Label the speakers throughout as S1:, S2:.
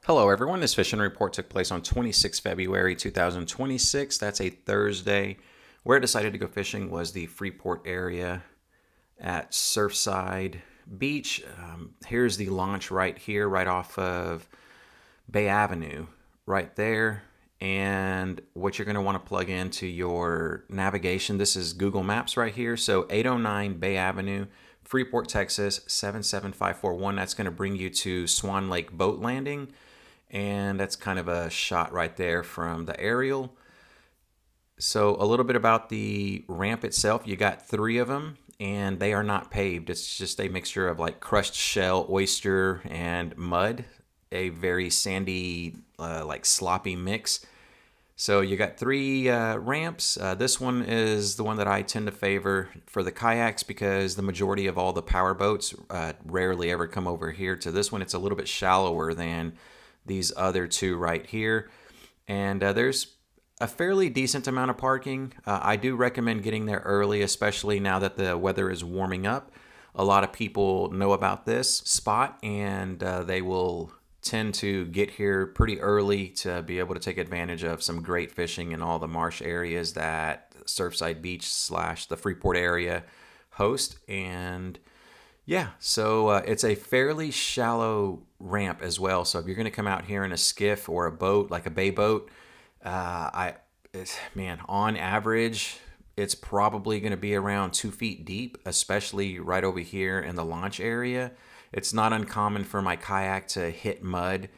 S1: Hello, everyone. This fishing report took place on 26 February 2026. That's a Thursday. Where I decided to go fishing was the Freeport area at Surfside Beach. Here's the launch right here, right off of Bay Avenue, right there. And what you're going to want to plug into your navigation, this is Google Maps right here. So 809 Bay Avenue, Freeport, Texas, 77541. That's going to bring you to Swan Lake Boat Landing. And that's kind of a shot right there from the aerial. So a little bit about the ramp itself. You got three of them, and they are not paved. It's just a mixture of like crushed shell, oyster, and mud. A very sandy, like sloppy mix. So you got three ramps. This one is the one that I tend to favor for the kayaks because the majority of all the power boats rarely ever come over here to this one. It's a little bit shallower than these other two right here. And there's a fairly decent amount of parking. I do recommend getting there early, especially now that the weather is warming up. A lot of people know about this spot, and they will tend to get here pretty early to be able to take advantage of some great fishing in all the marsh areas that Surfside Beach / the Freeport area host. And yeah, so it's a fairly shallow ramp as well. So if you're going to come out here in a skiff or a boat, like a bay boat, on average, it's probably going to be around 2 feet deep, especially right over here in the launch area. It's not uncommon for my kayak to hit mud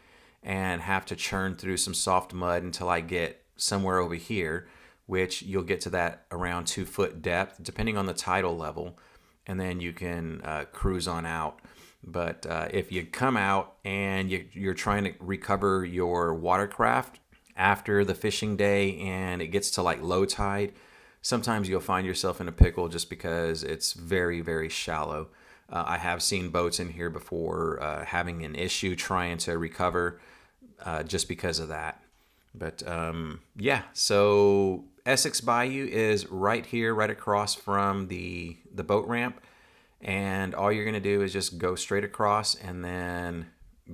S1: and have to churn through some soft mud until I get somewhere over here, which you'll get to that around 2 foot depth, depending on the tidal level. And then you can cruise on out. But if you come out and you're trying to recover your watercraft after the fishing day and it gets to like low tide, sometimes you'll find yourself in a pickle just because it's very, very shallow. I have seen boats in here before having an issue trying to recover just because of that. But yeah, so Essex Bayou is right here, right across from the boat ramp. And all you're going to do is just go straight across and then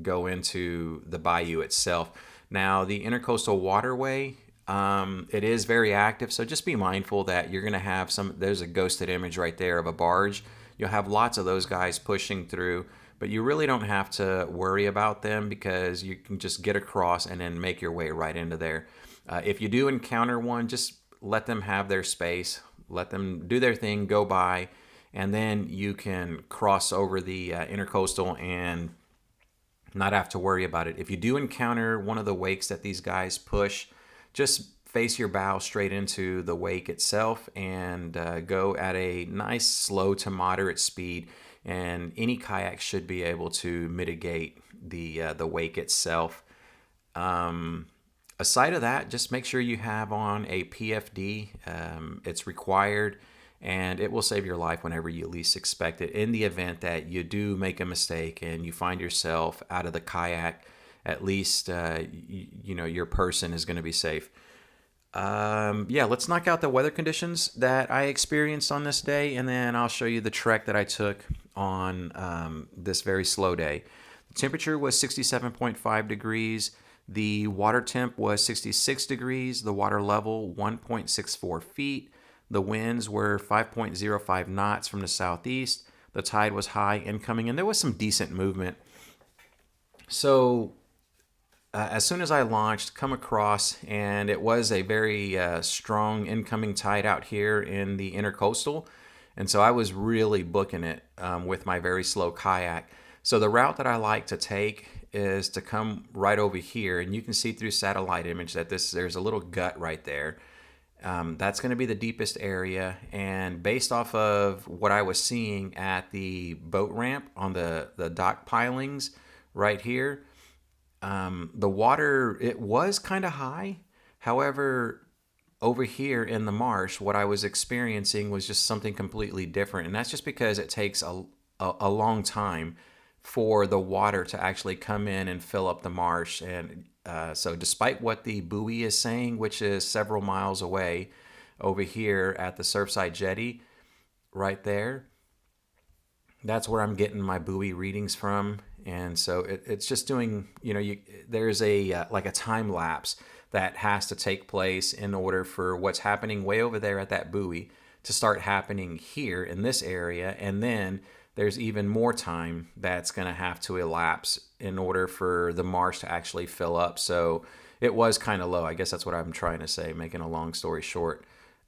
S1: go into the bayou itself. Now, the Intercoastal Waterway, it is very active, so just be mindful that you're going to have there's a ghosted image right there of a barge. You'll have lots of those guys pushing through, but you really don't have to worry about them because you can just get across and then make your way right into there. If you do encounter one, just let them have their space, let them do their thing, go by, and then you can cross over the intercoastal and not have to worry about it. If you do encounter one of the wakes that these guys push, just face your bow straight into the wake itself and go at a nice slow to moderate speed. And any kayak should be able to mitigate the wake itself. Aside of that, just make sure you have on a PFD. It's required, and it will save your life whenever you least expect it. In the event that you do make a mistake and you find yourself out of the kayak, at least your person is going to be safe. Yeah, let's knock out the weather conditions that I experienced on this day, and then I'll show you the trek that I took on this very slow day. The temperature was 67.5 degrees. The water temp was 66 degrees. The water level 1.64 feet. The winds were 5.05 knots from the southeast. The tide was high incoming, and there was some decent movement. So as soon as I launched, come across, and it was a very strong incoming tide out here in the intercoastal. And so I was really booking it with my very slow kayak. So the route that I like to take is to come right over here, and you can see through satellite image that there's a little gut right there. That's going to be the deepest area, and based off of what I was seeing at the boat ramp on the dock pilings right here, the water, it was kind of high. However, over here in the marsh, what I was experiencing was just something completely different, and that's just because it takes a long time for the water to actually come in and fill up the marsh. And so despite what the buoy is saying, which is several miles away over here at the Surfside Jetty right there, that's where I'm getting my buoy readings from. And so it's just doing, there's a like a time lapse that has to take place in order for what's happening way over there at that buoy to start happening here in this area. And then there's even more time that's going to have to elapse in order for the marsh to actually fill up. So it was kind of low. I guess that's what I'm trying to say, making a long story short.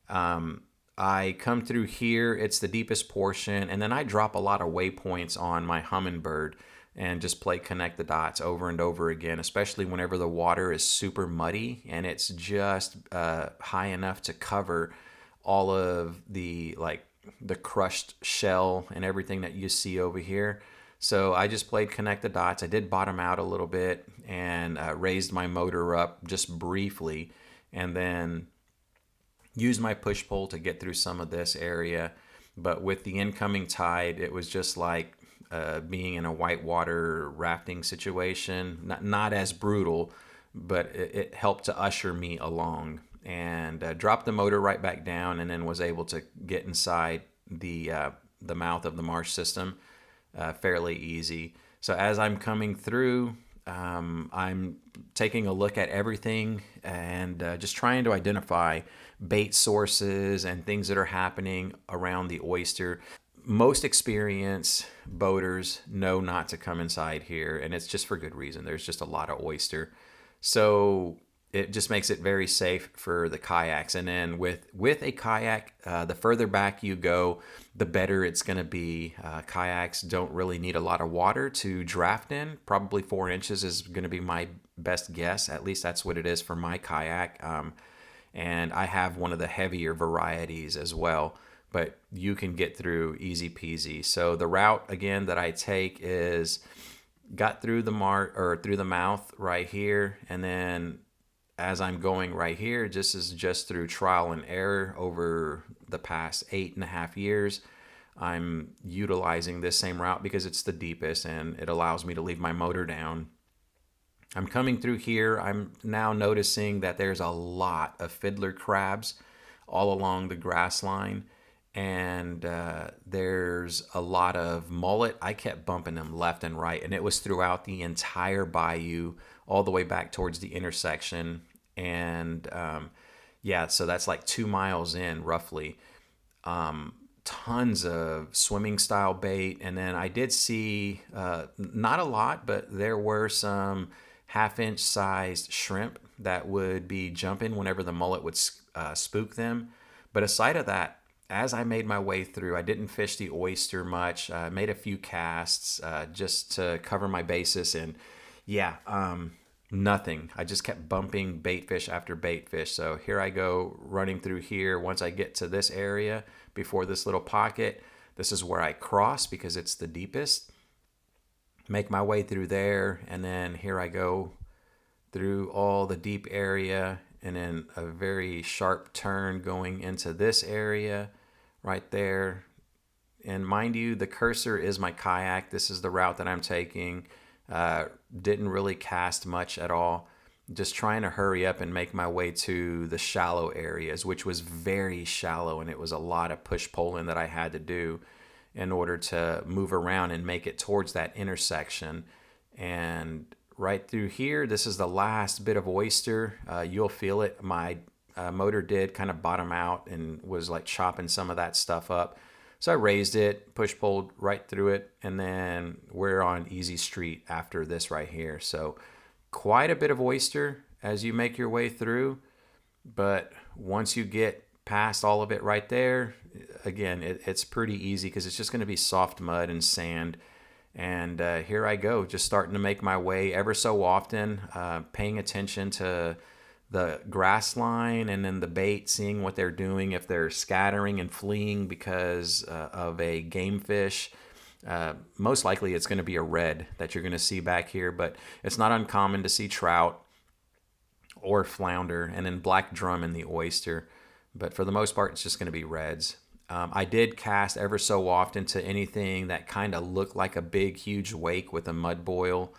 S1: I come through here, it's the deepest portion, and then I drop a lot of waypoints on my Humminbird and just play connect the dots over and over again, especially whenever the water is super muddy and it's just high enough to cover all of the crushed shell and everything that you see over here. So I just played connect the dots. I did bottom out a little bit and raised my motor up just briefly, and then used my push pole to get through some of this area. But with the incoming tide, it was just like being in a whitewater rafting situation. Not as brutal, but it helped to usher me along. And dropped the motor right back down, and then was able to get inside the mouth of the marsh system fairly easy. So as I'm coming through, I'm taking a look at everything and just trying to identify bait sources and things that are happening around the oyster. Most experienced boaters know not to come inside here, and it's just for good reason. There's just a lot of oyster. So it just makes it very safe for the kayaks. And then with a kayak, the further back you go, the better it's going to be. Kayaks don't really need a lot of water to draft in. Probably 4 inches is going to be my best guess. At least that's what it is for my kayak. And I have one of the heavier varieties as well, but you can get through easy peasy. So the route again that I take is got through through the mouth right here, and then as I'm going right here, this is just through trial and error over the past 8.5 years. I'm utilizing this same route because it's the deepest and it allows me to leave my motor down. I'm coming through here. I'm now noticing that there's a lot of fiddler crabs all along the grass line, and there's a lot of mullet. I kept bumping them left and right, and it was throughout the entire bayou all the way back towards the intersection. And yeah, so that's like 2 miles in roughly. Tons of swimming style bait. And then I did see not a lot, but there were some 1/2 inch sized shrimp that would be jumping whenever the mullet would spook them. But aside of that, as I made my way through, I didn't fish the oyster much. I made a few casts just to cover my bases, and yeah, nothing. I just kept bumping bait fish after bait fish. So here I go running through here. Once I get to this area before this little pocket, this is where I cross because it's the deepest. Make my way through there, and then here I go through all the deep area, and then a very sharp turn going into this area right there. And mind you, the cursor is my kayak. This is the route that I'm taking. Didn't really cast much at all. Just trying to hurry up and make my way to the shallow areas, which was very shallow, and it was a lot of push pulling that I had to do in order to move around and make it towards that intersection. And right through here, this is the last bit of oyster. You'll feel it. My motor did kind of bottom out and was like chopping some of that stuff up. So I raised it, push pulled right through it, and then we're on easy street after this right here. So quite a bit of oyster as you make your way through. But once you get past all of it right there, again, it's pretty easy because it's just going to be soft mud and sand. And here I go, just starting to make my way ever so often, paying attention to the grass line and then the bait, seeing what they're doing, if they're scattering and fleeing because of a game fish. Most likely it's going to be a red that you're going to see back here, but it's not uncommon to see trout or flounder and then black drum in the oyster. But for the most part, it's just going to be reds. I did cast ever so often to anything that kind of looked like a big, huge wake with a mud boil.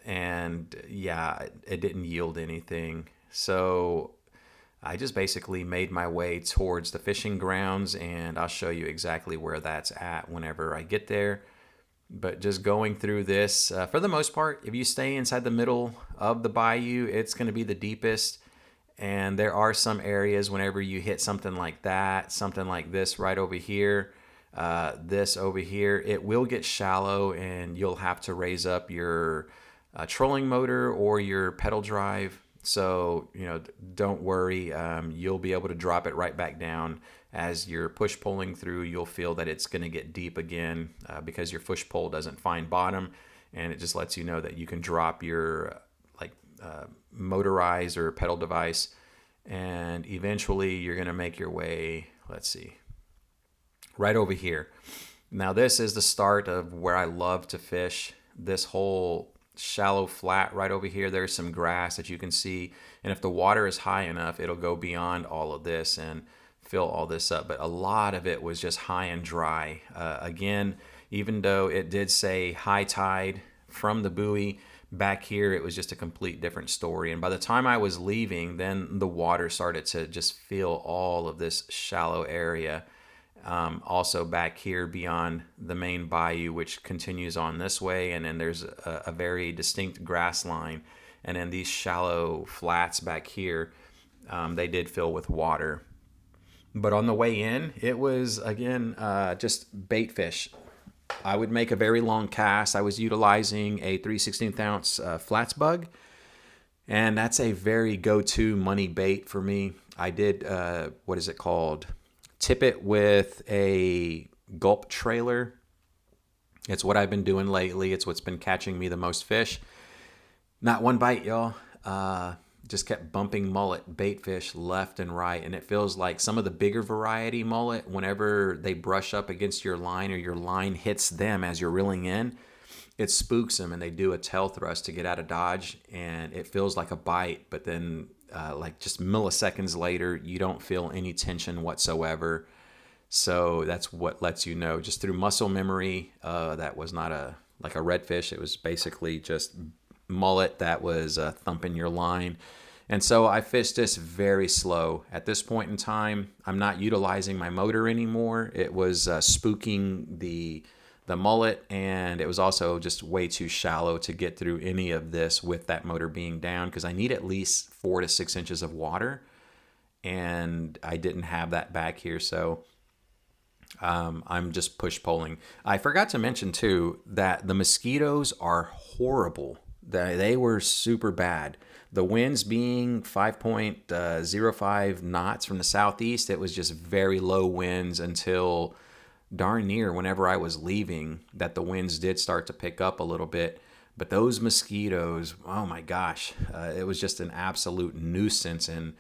S1: And yeah, it didn't yield anything. So I just basically made my way towards the fishing grounds, and I'll show you exactly where that's at whenever I get there. But just going through this, for the most part, if you stay inside the middle of the bayou, it's going to be the deepest. And there are some areas whenever you hit something like that, something like this right over here, this over here, it will get shallow and you'll have to raise up your trolling motor or your pedal drive. So, don't worry. You'll be able to drop it right back down. As you're push pulling through, you'll feel that it's going to get deep again because your push pull doesn't find bottom. And it just lets you know that you can drop your motorized or pedal device. And eventually you're going to make your way, let's see, right over here. Now, this is the start of where I love to fish. This whole shallow flat right over here, there's some grass that you can see. And if the water is high enough, it'll go beyond all of this and fill all this up. But a lot of it was just high and dry. Again, even though it did say high tide from the buoy, back here it was just a complete different story. And by the time I was leaving, then the water started to just fill all of this shallow area. Also back here beyond the main bayou, which continues on this way, and then there's a very distinct grass line, and then these shallow flats back here, they did fill with water. But on the way in, it was again just bait fish. I would make a very long cast. I was utilizing a 3/16 ounce flats bug, and that's a very go-to money bait for me. I did what is it called? Tip it with a gulp trailer. It's what I've been doing lately. It's what's been catching me the most fish. Not one bite, y'all. Just kept bumping mullet bait fish left and right. And it feels like some of the bigger variety mullet, whenever they brush up against your line or your line hits them as you're reeling in, it spooks them and they do a tail thrust to get out of dodge. And it feels like a bite, but then like just milliseconds later, you don't feel any tension whatsoever. So that's what lets you know just through muscle memory, that was not like a redfish. It was basically just mullet that was thumping your line. And so I fished this very slow. At this point in time, I'm not utilizing my motor anymore. It was spooking the mullet, and it was also just way too shallow to get through any of this with that motor being down, because I need at least 4 to 6 inches of water, and I didn't have that back here. So I'm just push pulling. I forgot to mention too that the mosquitoes are horrible. They were super bad. The winds being 5.05 knots from the southeast, it was just very low winds until darn near whenever I was leaving that the winds did start to pick up a little bit. But those mosquitoes, oh my gosh, it was just an absolute nuisance. And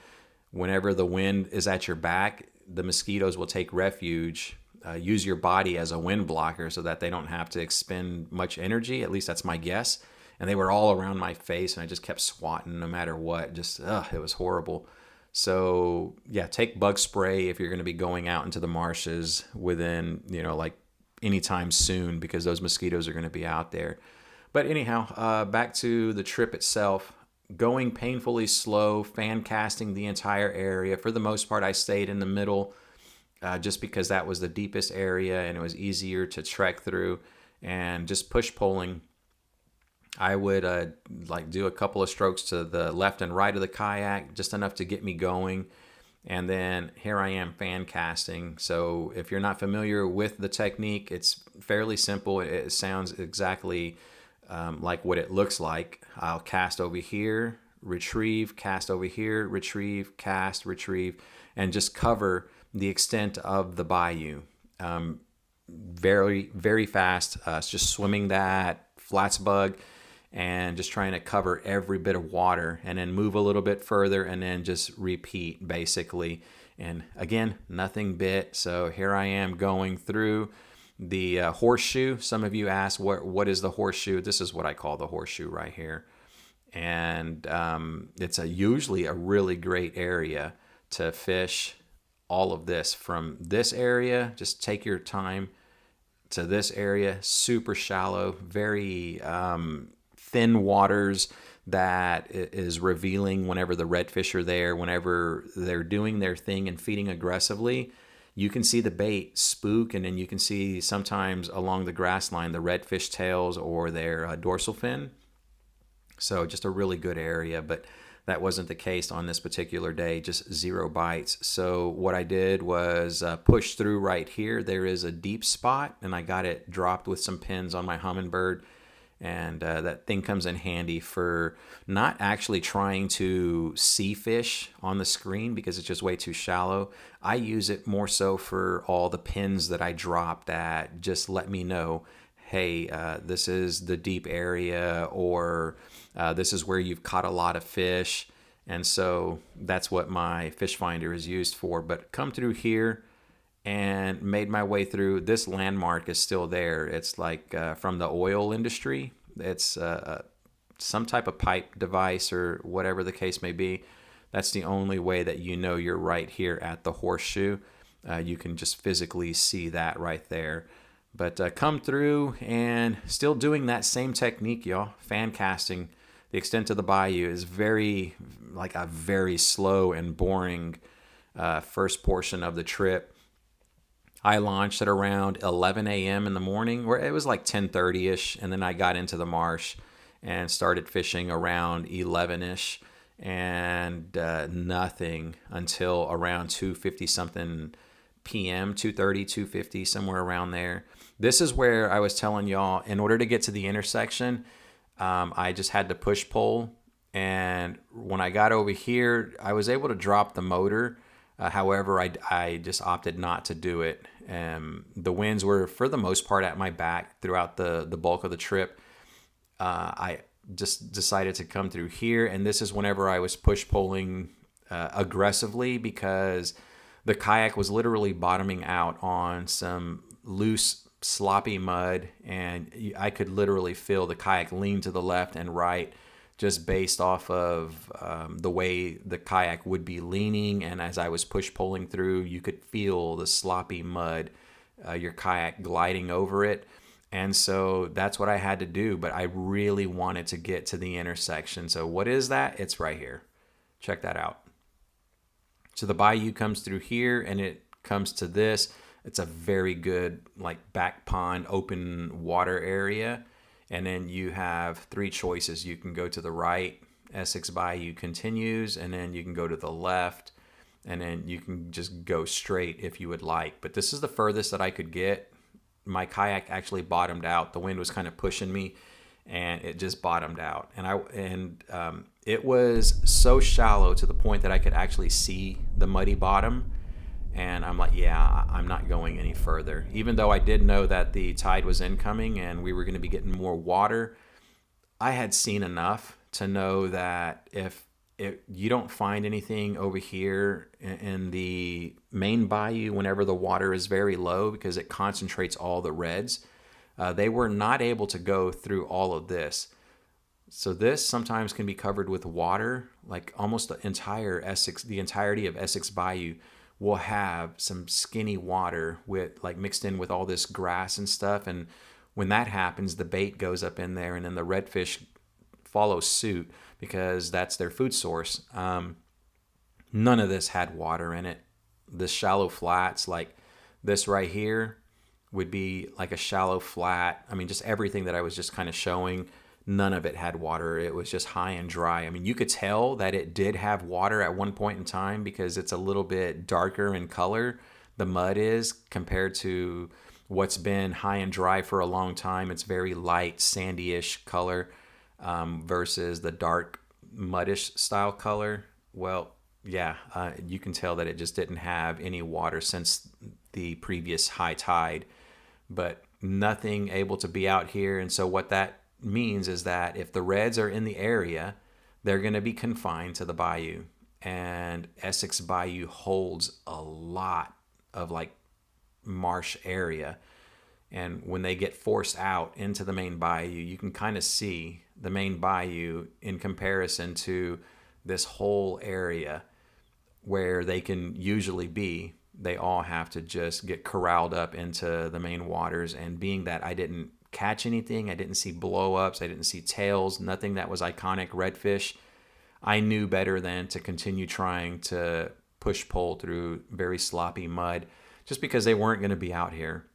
S1: whenever the wind is at your back, the mosquitoes will take refuge, use your body as a wind blocker so that they don't have to expend much energy. At least that's my guess. And they were all around my face, and I just kept swatting no matter what. Just, it was horrible. So, yeah, take bug spray if you're going to be going out into the marshes within, like anytime soon, because those mosquitoes are going to be out there. But anyhow, back to the trip itself. Going painfully slow, fan casting the entire area. For the most part, I stayed in the middle just because that was the deepest area and it was easier to trek through, and just push pulling. I would do a couple of strokes to the left and right of the kayak, just enough to get me going. And then here I am fan casting. So if you're not familiar with the technique, it's fairly simple. It sounds exactly like what it looks like. I'll cast over here, retrieve, cast over here, retrieve, cast, retrieve, and just cover the extent of the bayou. Very, very fast. It's just swimming that flats bug and just trying to cover every bit of water, and then move a little bit further and then just repeat basically. And again, nothing bit. So here I am going through the horseshoe. Some of you asked what is the horseshoe? This is what I call the horseshoe right here. And it's usually a really great area to fish all of this. From this area, just take your time, to this area, super shallow, very thin waters that is revealing whenever the redfish are there, whenever they're doing their thing and feeding aggressively. you can see the bait spook, and then you can see sometimes along the grass line the redfish tails or their dorsal fin. So just a really good area, but that wasn't the case on this particular day, just zero bites. So what I did was push through right here. There is a deep spot, and I got it dropped with some pins on my Humminbird. And that thing comes in handy for not actually trying to see fish on the screen because it's just way too shallow. I use it more so for all the pins that I drop that just let me know, hey, this is the deep area, or this is where you've caught a lot of fish. And so that's what my fish finder is used for. But come through here and made my way through. This landmark is still there. It's like from the oil industry. It's some type of pipe device or whatever the case may be. That's the only way that you know you're right here at the horseshoe. You can just physically see that right there. But come through and still doing that same technique, y'all. Fan casting. The extent of the bayou is very, like a very slow and boring first portion of the trip. I launched at around 11 a.m. in the morning, where it was like 10:30-ish, and then I got into the marsh and started fishing around 11-ish, and nothing until around 2:50 something p.m., 2:30, 2:50, somewhere around there. This is where I was telling y'all, in order to get to the intersection, I just had to push pull, and when I got over here, I was able to drop the motor. However, I just opted not to do it. The winds were, for the most part, at my back throughout the bulk of the trip. I just decided to come through here, and this is whenever I was push pulling aggressively, because the kayak was literally bottoming out on some loose, sloppy mud, and I could literally feel the kayak lean to the left and right, just based off of the way the kayak would be leaning. And as I was push pulling through, you could feel the sloppy mud, your kayak gliding over it. And so that's what I had to do. But I really wanted to get to the intersection. So what is that? It's right here. Check that out. So the bayou comes through here and it comes to this. It's a very good like back pond, open water area. And then you have three choices. You can go to the right, Essex Bayou continues, and then you can go to the left, and then you can just go straight if you would like. But this is the furthest that I could get. My kayak actually bottomed out. The wind was kind of pushing me, and it just bottomed out. And it was so shallow to the point that I could actually see the muddy bottom. And I'm like, yeah, I'm not going any further. Even though I did know that the tide was incoming and we were going to be getting more water, I had seen enough to know that if you don't find anything over here in the main bayou whenever the water is very low, because it concentrates all the reds, they were not able to go through all of this. So this sometimes can be covered with water, like almost the entirety of Essex Bayou will have some skinny water with like mixed in with all this grass and stuff. And when that happens, the bait goes up in there, and then the redfish follow suit because that's their food source. None of this had water in it. The shallow flats, like this right here, would be like a shallow flat. I mean, just everything that I was just kind of showing, none of it had water. It was just high and dry. I mean, you could tell that it did have water at one point in time because it's a little bit darker in color. The mud is, compared to what's been high and dry for a long time. It's very light, sandy-ish color versus the dark, muddish style color. Well, yeah, you can tell that it just didn't have any water since the previous high tide, but nothing able to be out here. And so what that means is that if the reds are in the area, they're going to be confined to the bayou. And Essex Bayou holds a lot of like marsh area. And when they get forced out into the main bayou, you can kind of see the main bayou in comparison to this whole area where they can usually be. They all have to just get corralled up into the main waters. And being that I didn't catch anything, I didn't see blow-ups, I didn't see tails, nothing that was iconic redfish, I knew better than to continue trying to push pull through very sloppy mud. just because they weren't going to be out here.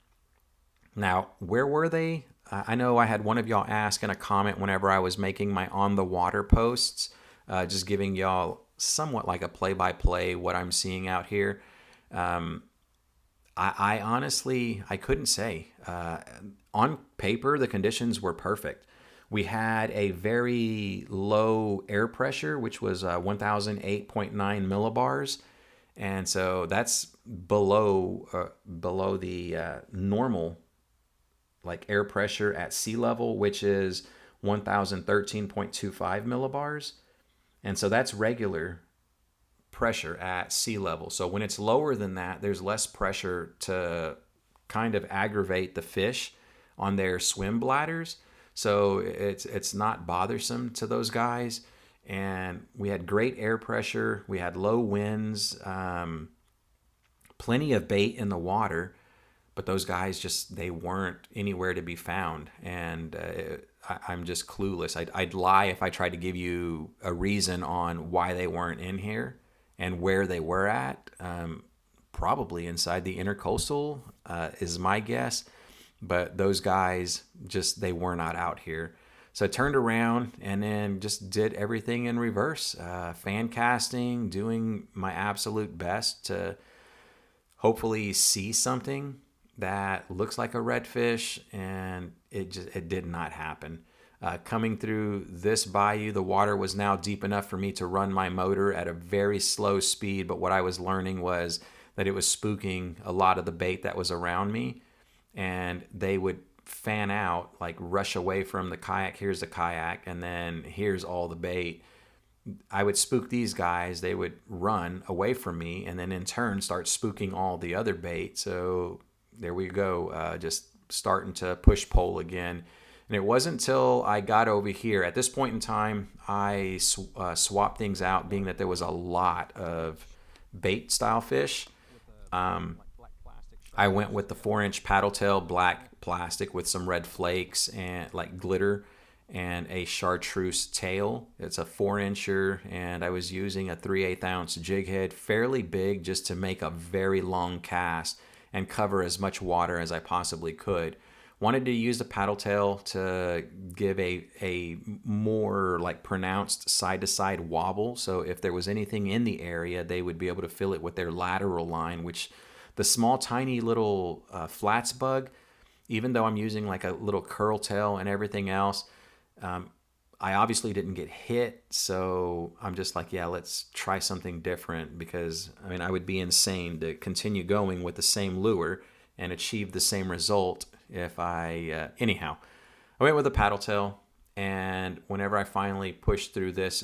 S1: Now, where were they? I know I had one of y'all ask in a comment whenever I was making my on the water posts, just giving y'all somewhat like a play by play what I'm seeing out here. I honestly, I couldn't say. On paper, the conditions were perfect. We had a very low air pressure, which was 1008.9 millibars. And so that's below the normal like air pressure at sea level, which is 1013.25 millibars. And so that's regular pressure at sea level. So when it's lower than that, there's less pressure to kind of aggravate the fish on their swim bladders. So it's not bothersome to those guys. And we had great air pressure. We had low winds, plenty of bait in the water, but those guys just, they weren't anywhere to be found. And I'm just clueless. I'd lie if I tried to give you a reason on why they weren't in here and where they were at. Probably inside the intercoastal is my guess. But those guys just, they were not out here. So I turned around and then just did everything in reverse. Fan casting, doing my absolute best to hopefully see something that looks like a redfish, and it did not happen. Coming through this bayou, the water was now deep enough for me to run my motor at a very slow speed, but what I was learning was that it was spooking a lot of the bait that was around me, and they would fan out, like rush away from the kayak. Here's the kayak, and then here's all the bait. I would spook these guys, they would run away from me, and then in turn start spooking all the other bait. So there we go, just starting to push pole again. And it wasn't until I got over here, at this point in time, I swapped things out, being that there was a lot of bait style fish. I went with the 4-inch paddle tail black plastic with some red flakes and like glitter and a chartreuse tail. It's a 4-incher, and I was using a 3/8 ounce jig head, fairly big, just to make a very long cast and cover as much water as I possibly could. Wanted to use the paddle tail to give a more like pronounced side to side wobble. So if there was anything in the area, they would be able to fill it with their lateral line, which the small tiny little flats bug, even though I'm using like a little curl tail and everything else, I obviously didn't get hit. So I'm just like, yeah, let's try something different, because I mean, I would be insane to continue going with the same lure and achieve the same result if anyhow, I went with a paddle tail. And whenever I finally pushed through this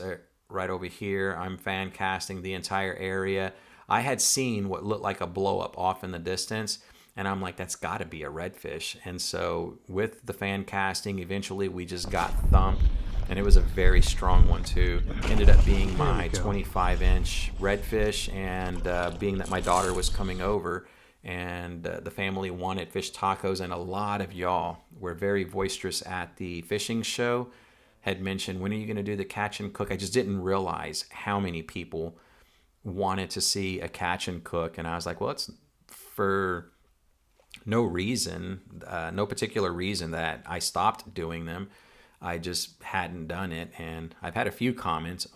S1: right over here, I'm fan casting the entire area. I had seen what looked like a blow up off in the distance, and I'm like, that's got to be a redfish. And so with the fan casting, eventually we just got thumped, and it was a very strong one too. Ended up being my 25-inch redfish, and being that my daughter was coming over and the family wanted fish tacos, and a lot of y'all were very boisterous at the fishing show, had mentioned, when are you going to do the catch and cook? I just didn't realize how many people wanted to see a catch and cook. And I was like, well, it's for no reason, no particular reason that I stopped doing them. I just hadn't done it. And I've had a few comments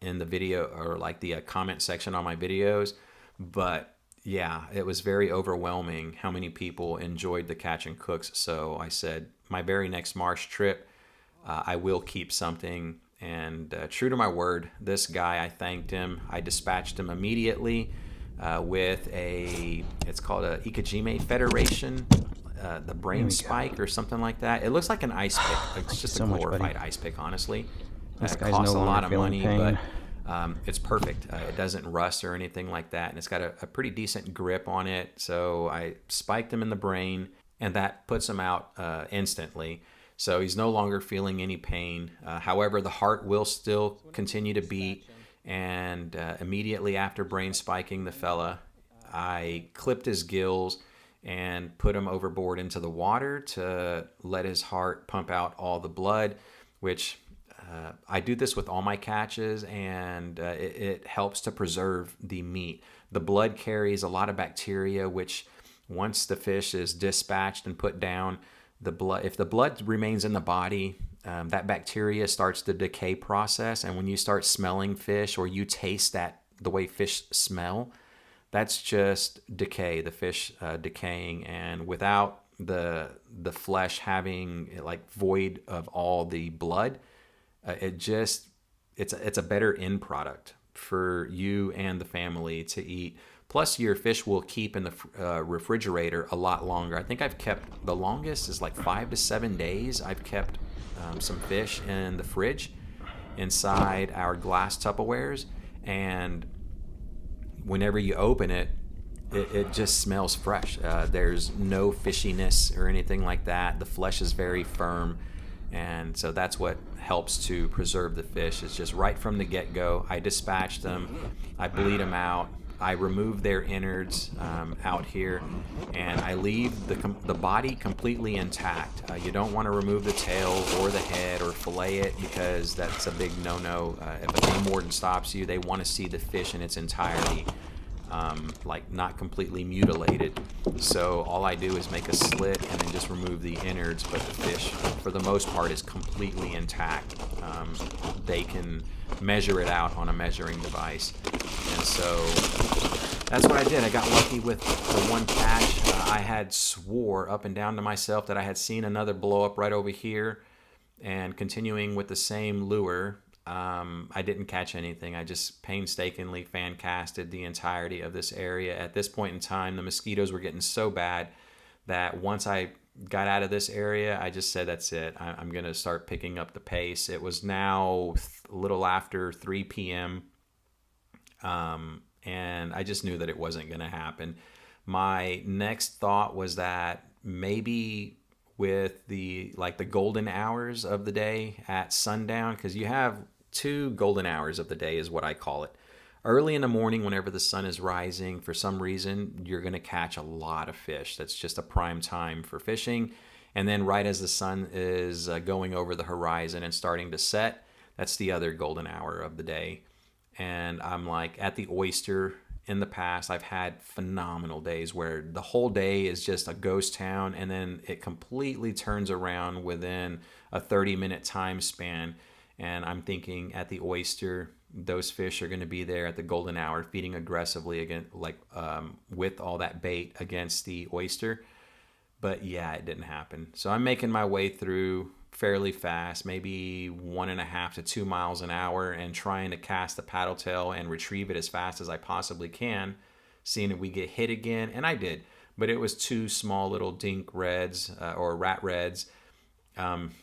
S1: in the video, or like the comment section on my videos, but yeah, it was very overwhelming how many people enjoyed the catch and cooks. So I said, my very next marsh trip, I will keep something. And true to my word, this guy, I thanked him. I dispatched him immediately with it's called a Ikejime Federation, the brain spike or something like that. It looks like an ice pick. It's just a glorified ice pick, honestly. It costs a lot of money, but it's perfect. It doesn't rust or anything like that, and it's got a pretty decent grip on it. So I spiked him in the brain, and that puts him out instantly. So he's no longer feeling any pain. However, the heart will still continue to beat, and immediately after brain spiking the fella, I clipped his gills and put him overboard into the water to let his heart pump out all the blood, which I do this with all my catches, and it helps to preserve the meat. The blood carries a lot of bacteria, which once the fish is dispatched and put down, if the blood remains in the body, that bacteria starts the decay process. And when you start smelling fish, or you taste the way fish smell, that's just decay, the fish decaying. And without the flesh having like void of all the blood, it's a better end product for you and the family to eat. Plus, your fish will keep in the refrigerator a lot longer. I think I've kept, the longest is like 5 to 7 days. I've kept some fish in the fridge inside our glass Tupperwares, and whenever you open it, it just smells fresh. There's no fishiness or anything like that. The flesh is very firm, and so that's what helps to preserve the fish. It's just right from the get-go. I dispatch them, I bleed them out, I remove their innards out here, and I leave the body completely intact. You don't want to remove the tail or the head or fillet it, because that's a big no-no. If a game warden stops you, they want to see the fish in its entirety, like not completely mutilated. So all I do is make a slit and then just remove the innards, but the fish, for the most part, is completely intact. They can measure it out on a measuring device. And so that's what I did. I got lucky with the one catch. I had swore up and down to myself that I had seen another blow up right over here, and continuing with the same lure, I didn't catch anything. I just painstakingly fan casted the entirety of this area. At this point in time, the mosquitoes were getting so bad that once I got out of this area, I just said, that's it. I'm going to start picking up the pace. It was now a little after 3 p.m. And I just knew that it wasn't going to happen. My next thought was that maybe with the golden hours of the day at sundown, because you have 2 golden hours of the day is what I call it. Early in the morning, whenever the sun is rising, for some reason, you're going to catch a lot of fish. That's just a prime time for fishing. And then right as the sun is going over the horizon and starting to set, that's the other golden hour of the day. And I'm like, at the Oyster, in the past, I've had phenomenal days where the whole day is just a ghost town, and then it completely turns around within a 30-minute time span. And I'm thinking, at the Oyster, those fish are going to be there at the golden hour, feeding aggressively again, with all that bait against the oyster. But yeah, it didn't happen. So I'm making my way through fairly fast, maybe 1.5 to 2 miles an hour, and trying to cast the paddle tail and retrieve it as fast as I possibly can, seeing if we get hit again. And I did, but it was 2 small little dink reds or rat reds.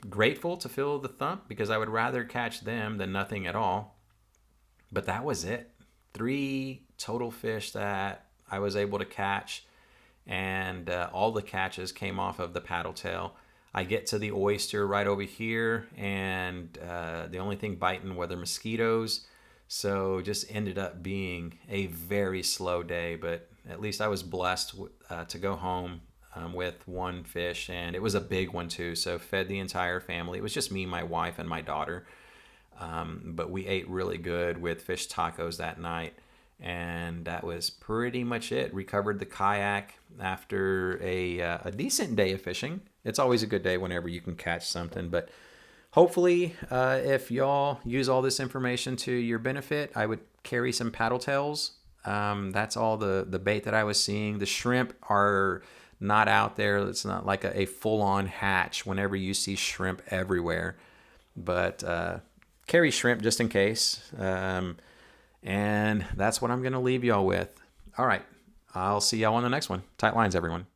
S1: Grateful to feel the thump, because I would rather catch them than nothing at all. But that was it. 3 total fish that I was able to catch, and all the catches came off of the paddle tail. I get to the Oyster right over here, and the only thing biting were the mosquitoes. So just ended up being a very slow day, but at least I was blessed to go home with 1 fish, and it was a big one too. So fed the entire family. It was just me, my wife, and my daughter. But we ate really good with fish tacos that night, and that was pretty much it. Recovered the kayak after a decent day of fishing. It's always a good day whenever you can catch something, but hopefully if y'all use all this information to your benefit, I would carry some paddle tails. That's all the bait that I was seeing. The shrimp are not out there. It's not like a full-on hatch whenever you see shrimp everywhere, but carry shrimp just in case. And that's what I'm going to leave y'all with. All right. I'll see y'all on the next one. Tight lines, everyone.